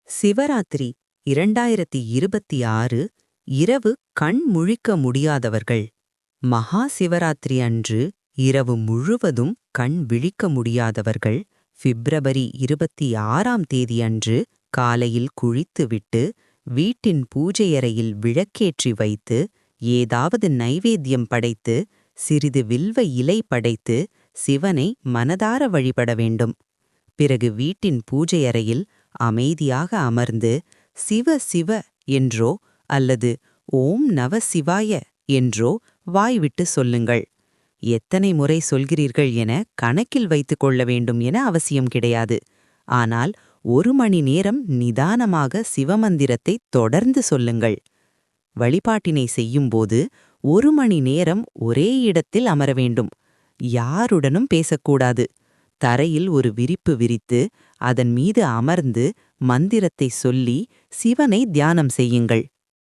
சிவராத்திரி 2026 இரவு கண் முழிக்க முடியாதவர்கள். மகா சிவராத்திரி அன்று இரவு முழுவதும் கண் விழிக்க முடியாதவர்கள் பிப்ரவரி 26ஆம் தேதி அன்று காலையில் குளித்துவிட்டு வீட்டின் பூஜையறையில் விளக்கேற்றி வைத்து ஏதாவது நைவேத்தியம் படைத்து சிறிது வில்வ இலை படைத்து சிவனை மனதார வழிபட வேண்டும். பிறகு வீட்டின் பூஜையறையில் அமைதியாக அமர்ந்து சிவ சிவ என்றோ அல்லது ஓம் நம சிவாய என்றோ வாய்விட்டு சொல்லுங்கள். எத்தனை முறை சொல்கிறீர்கள் என கணக்கில் வைத்துக் கொள்ள வேண்டும் என அவசியம் கிடையாது. ஆனால் 1 மணி நேரம் நிதானமாக சிவமந்திரத்தை தொடர்ந்து சொல்லுங்கள். வழிபாட்டினை செய்யும்போது 1 மணி நேரம் ஒரே இடத்தில் அமர வேண்டும். யாருடனும் பேசக்கூடாது. தரையில் ஒரு விரிப்பு விரித்து அதன் மீது அமர்ந்து மந்திரத்தை சொல்லி சிவனை தியானம் செய்யுங்கள்.